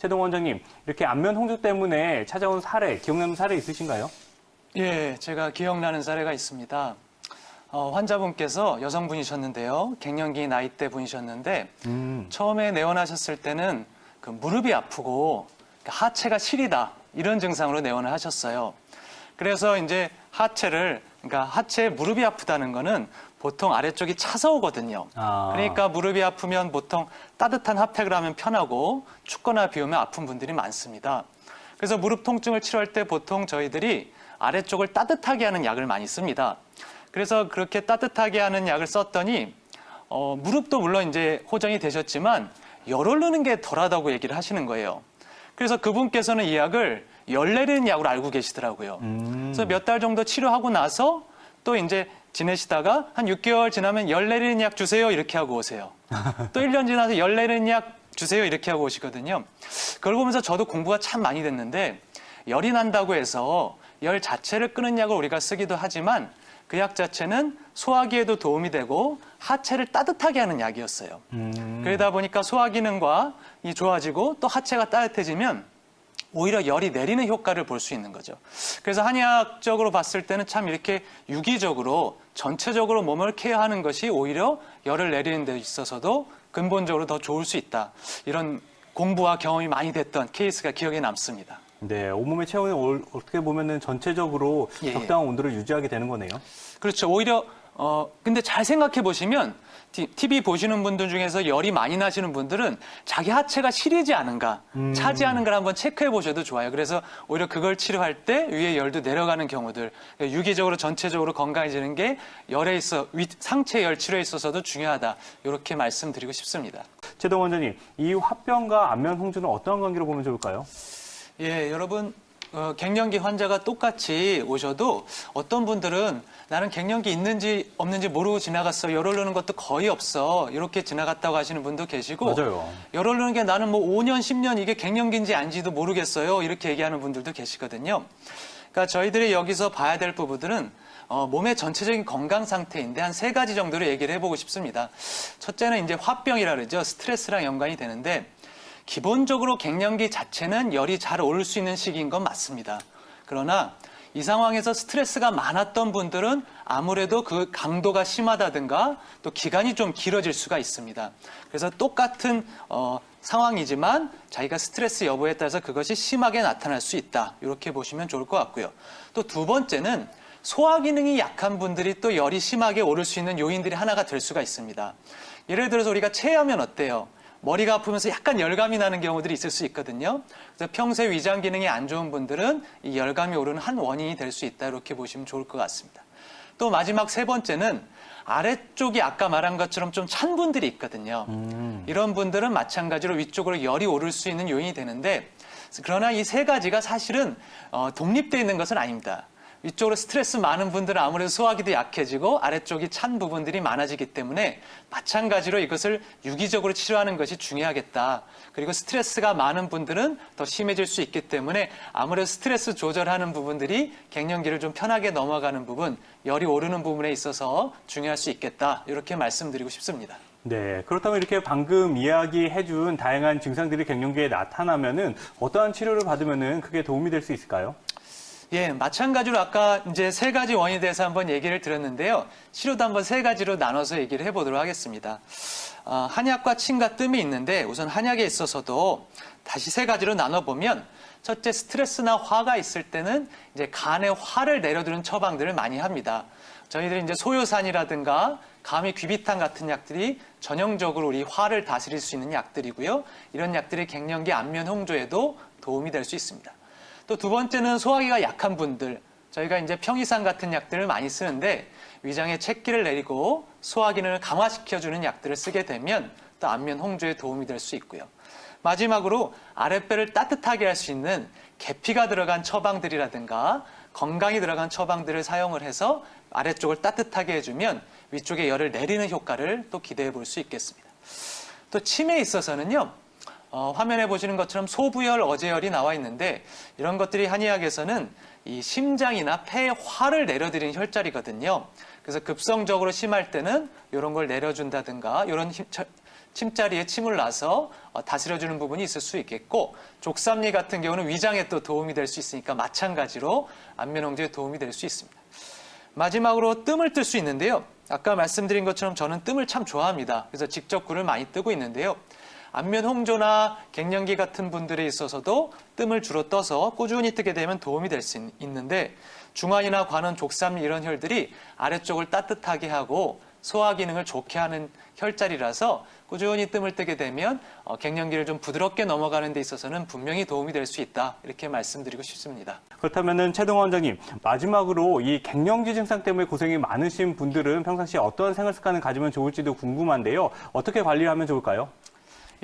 최동 원장님, 이렇게 안면 홍조 때문에 찾아온 사례, 기억나는 사례 있으신가요? 예, 제가 기억나는 사례가 있습니다. 환자분께서 여성분이셨는데요. 갱년기 나이대 분이셨는데 처음에 내원하셨을 때는 그 무릎이 아프고 하체가 시리다 이런 증상으로 내원을 하셨어요. 그래서 이제 그러니까 하체에 무릎이 아프다는 거는 보통 아래쪽이 차서 오거든요. 그러니까 무릎이 아프면 보통 따뜻한 핫팩을 하면 편하고 춥거나 비 오면 아픈 분들이 많습니다. 그래서 무릎 통증을 치료할 때 보통 저희들이 아래쪽을 따뜻하게 하는 약을 많이 씁니다. 그래서 그렇게 따뜻하게 하는 약을 썼더니 무릎도 물론 이제 호전이 되셨지만 열 오르는 게 덜하다고 얘기를 하시는 거예요. 그래서 그분께서는 이 약을 열 내리는 약으로 알고 계시더라고요. 그래서 몇 달 정도 치료하고 나서 또 이제 지내시다가 한 6개월 지나면 열 내리는 약 주세요 이렇게 하고 오세요. 또 1년 지나서 열 내리는 약 주세요 이렇게 하고 오시거든요. 그걸 보면서 저도 공부가 참 많이 됐는데 열이 난다고 해서 열 자체를 끄는 약을 우리가 쓰기도 하지만 그 약 자체는 소화기에도 도움이 되고 하체를 따뜻하게 하는 약이었어요. 그러다 보니까 소화 기능과 좋아지고 또 하체가 따뜻해지면 오히려 열이 내리는 효과를 볼 수 있는 거죠. 그래서 한의학적으로 봤을 때는 참 이렇게 유기적으로 전체적으로 몸을 케어하는 것이 오히려 열을 내리는 데 있어서도 근본적으로 더 좋을 수 있다. 이런 공부와 경험이 많이 됐던 케이스가 기억에 남습니다. 네, 온몸의 체온이 어떻게 보면은 전체적으로 적당한 온도를 유지하게 되는 거네요. 그렇죠. 오히려 근데 잘 생각해 보시면 TV 보시는 분들 중에서 열이 많이 나시는 분들은 자기 하체가 시리지 않은가, 차지하는가를 한번 체크해 보셔도 좋아요. 그래서 오히려 그걸 치료할 때 위에 열도 내려가는 경우들, 유기적으로 전체적으로 건강해지는 게 상체 열 치료에 있어서도 중요하다. 이렇게 말씀드리고 싶습니다. 최동 원장님, 이 화병과 안면 홍조는 어떤 관계로 보면 좋을까요? 예, 여러분 갱년기 환자가 똑같이 오셔도 어떤 분들은 나는 갱년기 있는지 없는지 모르고 지나갔어. 열 오르는 것도 거의 없어. 이렇게 지나갔다고 하시는 분도 계시고 맞아요. 열 오르는 게 나는 뭐 5년, 10년 이게 갱년기인지 아닌지도 모르겠어요. 이렇게 얘기하는 분들도 계시거든요. 그러니까 저희들이 여기서 봐야 될 부분들은 몸의 전체적인 건강 상태인데 한 3가지 정도로 얘기를 해보고 싶습니다. 첫째는 이제 화병이라 그러죠. 스트레스랑 연관이 되는데 기본적으로 갱년기 자체는 열이 잘 오를 수 있는 시기인 건 맞습니다. 그러나 이 상황에서 스트레스가 많았던 분들은 아무래도 그 강도가 심하다든가 또 기간이 좀 길어질 수가 있습니다. 그래서 똑같은 상황이지만 자기가 스트레스 여부에 따라서 그것이 심하게 나타날 수 있다. 이렇게 보시면 좋을 것 같고요. 또 두 번째는 소화 기능이 약한 분들이 또 열이 심하게 오를 수 있는 요인들이 하나가 될 수가 있습니다. 예를 들어서 우리가 체하면 어때요? 머리가 아프면서 약간 열감이 나는 경우들이 있을 수 있거든요. 그래서 평소에 위장 기능이 안 좋은 분들은 이 열감이 오르는 한 원인이 될 수 있다. 이렇게 보시면 좋을 것 같습니다. 또 마지막 3번째는 아래쪽이 아까 말한 것처럼 좀 찬 분들이 있거든요. 이런 분들은 마찬가지로 위쪽으로 열이 오를 수 있는 요인이 되는데 그러나 이 3가지가 사실은 독립되어 있는 것은 아닙니다. 위쪽으로 스트레스 많은 분들은 아무래도 소화기도 약해지고 아래쪽이 찬 부분들이 많아지기 때문에 마찬가지로 이것을 유기적으로 치료하는 것이 중요하겠다. 그리고 스트레스가 많은 분들은 더 심해질 수 있기 때문에 아무래도 스트레스 조절하는 부분들이 갱년기를 좀 편하게 넘어가는 부분, 열이 오르는 부분에 있어서 중요할 수 있겠다. 이렇게 말씀드리고 싶습니다. 네, 그렇다면 이렇게 방금 이야기해준 다양한 증상들이 갱년기에 나타나면은 어떠한 치료를 받으면은 크게 도움이 될 수 있을까요? 예, 마찬가지로 아까 이제 3가지 원인에 대해서 한번 얘기를 드렸는데요. 치료도 한번 3가지로 나눠서 얘기를 해보도록 하겠습니다. 한약과 침과 뜸이 있는데 우선 한약에 있어서도 다시 3가지로 나눠보면 첫째 스트레스나 화가 있을 때는 이제 간에 화를 내려두는 처방들을 많이 합니다. 저희들이 이제 소요산이라든가 감이 귀비탄 같은 약들이 전형적으로 우리 화를 다스릴 수 있는 약들이고요. 이런 약들이 갱년기 안면 홍조에도 도움이 될 수 있습니다. 또 두 번째는 소화기가 약한 분들, 저희가 이제 평이산 같은 약들을 많이 쓰는데 위장에 채기를 내리고 소화 기능을 강화시켜주는 약들을 쓰게 되면 또 안면 홍조에 도움이 될 수 있고요. 마지막으로 아랫배를 따뜻하게 할 수 있는 계피가 들어간 처방들이라든가 건강이 들어간 처방들을 사용을 해서 아래쪽을 따뜻하게 해주면 위쪽에 열을 내리는 효과를 또 기대해 볼 수 있겠습니다. 또 침에 있어서는요. 화면에 보시는 것처럼 소부열, 어제열이 나와 있는데 이런 것들이 한의학에서는 이 심장이나 폐에 화를 내려드리는 혈자리거든요. 그래서 급성적으로 심할 때는 이런 걸 내려준다든가 이런 침자리에 침을 놔서 다스려주는 부분이 있을 수 있겠고, 족삼리 같은 경우는 위장에 또 도움이 될 수 있으니까 마찬가지로 안면홍조에 도움이 될 수 있습니다. 마지막으로 뜸을 뜰 수 있는데요. 아까 말씀드린 것처럼 저는 뜸을 참 좋아합니다. 그래서 직접 굴을 많이 뜨고 있는데요. 안면홍조나 갱년기 같은 분들에 있어서도 뜸을 주로 떠서 꾸준히 뜨게 되면 도움이 될 수 있는데, 중환이나 관원, 족삼리 이런 혈들이 아래쪽을 따뜻하게 하고 소화 기능을 좋게 하는 혈자리라서 꾸준히 뜸을 뜨게 되면 갱년기를 좀 부드럽게 넘어가는 데 있어서는 분명히 도움이 될 수 있다, 이렇게 말씀드리고 싶습니다. 그렇다면은 최동원 원장님, 마지막으로 이 갱년기 증상 때문에 고생이 많으신 분들은 평상시에 어떤 생활 습관을 가지면 좋을지도 궁금한데요. 어떻게 관리를 하면 좋을까요?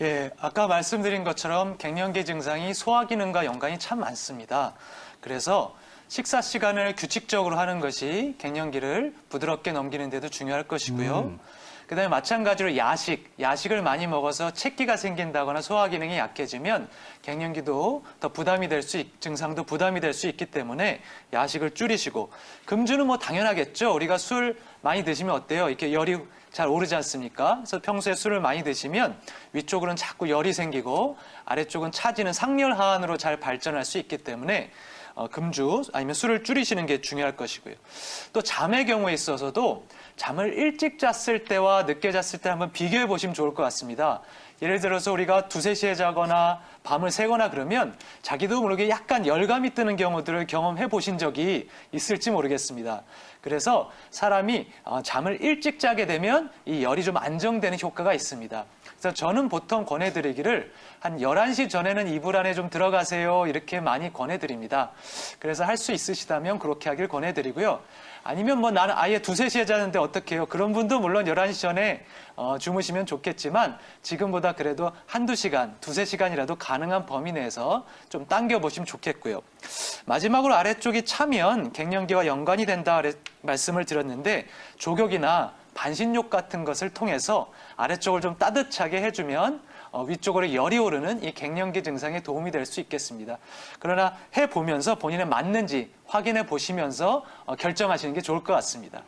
예, 아까 말씀드린 것처럼 갱년기 증상이 소화 기능과 연관이 참 많습니다. 그래서 식사 시간을 규칙적으로 하는 것이 갱년기를 부드럽게 넘기는 데도 중요할 것이고요. 그다음에 마찬가지로 야식을 많이 먹어서 체기가 생긴다거나 소화 기능이 약해지면 갱년기도 더 증상도 부담이 될 수 있기 때문에 야식을 줄이시고, 금주는 뭐 당연하겠죠. 우리가 술 많이 드시면 어때요? 이렇게 열이 잘 오르지 않습니까? 그래서 평소에 술을 많이 드시면 위쪽으로는 자꾸 열이 생기고 아래쪽은 차지는 상열 하안으로 잘 발전할 수 있기 때문에 금주 아니면 술을 줄이시는 게 중요할 것이고요. 또 잠의 경우에 있어서도 잠을 일찍 잤을 때와 늦게 잤을 때 한번 비교해 보시면 좋을 것 같습니다. 예를 들어서 우리가 2, 3시에 자거나 밤을 새거나 그러면 자기도 모르게 약간 열감이 뜨는 경우들을 경험해 보신 적이 있을지 모르겠습니다. 그래서 사람이 잠을 일찍 자게 되면 이 열이 좀 안정되는 효과가 있습니다. 그래서 저는 보통 권해드리기를 한 11시 전에는 이불 안에 좀 들어가세요, 이렇게 많이 권해드립니다. 그래서 할 수 있으시다면 그렇게 하길 권해드리고요. 아니면 뭐 나는 아예 2, 3시에 자는데 어떻게 해요? 그런 분도 물론 11시 전에 주무시면 좋겠지만 지금보다 그래도 한두 시간, 2, 3시간이라도 가능한 범위 내에서 좀 당겨보시면 좋겠고요. 마지막으로 아래쪽이 차면 갱년기와 연관이 된다 말씀을 드렸는데, 족욕이나 반신욕 같은 것을 통해서 아래쪽을 좀 따뜻하게 해주면 위쪽으로 열이 오르는 이 갱년기 증상에 도움이 될 수 있겠습니다. 그러나 해보면서 본인에 맞는지 확인해 보시면서 결정하시는 게 좋을 것 같습니다.